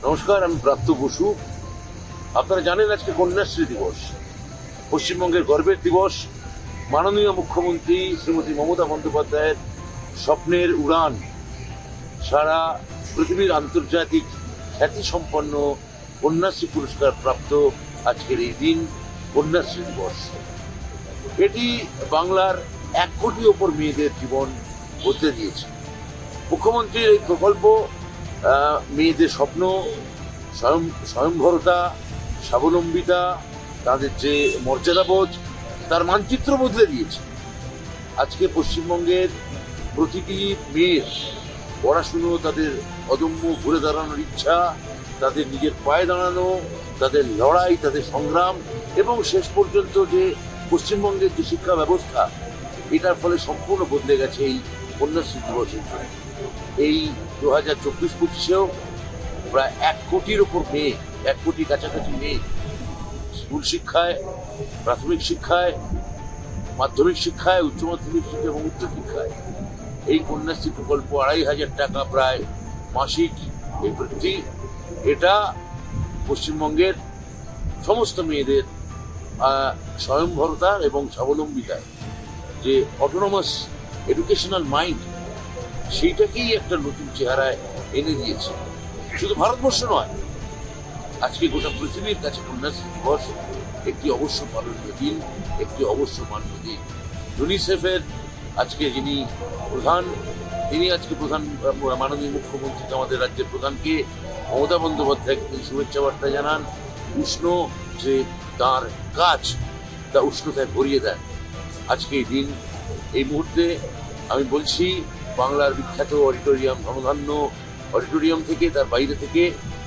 নমস্কার, আমি প্রাপ্ত বসু। আপনারা জানেন আজকে কন্যাশ্রী দিবস, পশ্চিমবঙ্গের গর্বের দিবস। মাননীয় মুখ্যমন্ত্রী শ্রীমতী মমতা বন্দ্যোপাধ্যায়ের স্বপ্নের উড়ান, সারা পৃথিবীর আন্তর্জাতিক খ্যাতিসম্পন্ন কন্যাশ্রী পুরস্কার প্রাপ্ত আজকের এই দিন কন্যাশ্রী দিবস। এটি বাংলার 1 কোটির ওপর মেয়েদের জীবন বদলে দিয়েছে। মুখ্যমন্ত্রীর এই প্রকল্প মেয়েদের স্বপ্ন, স্বয়ংভরতা, স্বাবলম্বিতা, তাদের যে মর্যাদাবোধ, তার মানচিত্র বদলে দিয়েছে। আজকে পশ্চিমবঙ্গের প্রতিটি মেয়ের পড়াশুনো, তাদের অদম্য ঘুরে দাঁড়ানোর ইচ্ছা, তাদের নিজের পায়ে দাঁড়ানো, তাদের লড়াই, তাদের সংগ্রাম এবং শেষ পর্যন্ত যে পশ্চিমবঙ্গের যে শিক্ষা ব্যবস্থা, এটার ফলে সম্পূর্ণ বদলে গেছে এই কন্যাশ্রী দিবসের জন্য। এই 2024-25-এও প্রায় 1 কোটির ওপর মেয়ে, 1 কোটির কাছাকাছি মেয়ে স্কুল শিক্ষায়, প্রাথমিক শিক্ষায়, মাধ্যমিক শিক্ষায়, উচ্চ মাধ্যমিক শিক্ষা এবং উচ্চ শিক্ষায় এই কন্যাশ্রী প্রকল্প 2,500 টাকা প্রায় মাসিক এই বৃত্তি, এটা পশ্চিমবঙ্গের সমস্ত মেয়েদের স্বয়ংভরতা এবং স্বাবলম্বিতায় যে অটোনমাস এডুকেশনাল মাইন্ড, সেইটাকেই একটা নতুন চেহারায় এনে দিয়েছে। শুধু ভারতবর্ষ নয়, আজকে গোটা পৃথিবীর কাছে কন্যাশ্রী দিবস একটি অবশ্য পালনীয় দিন, একটি অবশ্য মান্য দিন। ইউনিসেফের আজকে যিনি প্রধান, তিনি আজকে মাননীয় মুখ্যমন্ত্রী আমাদের রাজ্যের প্রধানকে মমতা বন্দ্যোপাধ্যায়কে তিনি শুভেচ্ছা বার্তা জানান। উষ্ণ যে তাঁর কাজ, তা উষ্ণতায় ভরিয়ে দেন আজকে এই দিন। এই মুহূর্তে আমি বলছি, বাংলার বিখ্যাত অডিটোরিয়াম, ধনধান্য অডিটোরিয়াম থেকে, তার বাইরে থেকে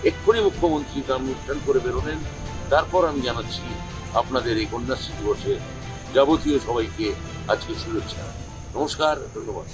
এক্ষুনি মুখ্যমন্ত্রী তার অনুষ্ঠান করে বেরোলেন। তারপর আমি জানাচ্ছি আপনাদের এই কন্যাশ্রী দিবসে যাবতীয় সবাইকে আজকে শুভেচ্ছা। নমস্কার, ধন্যবাদ।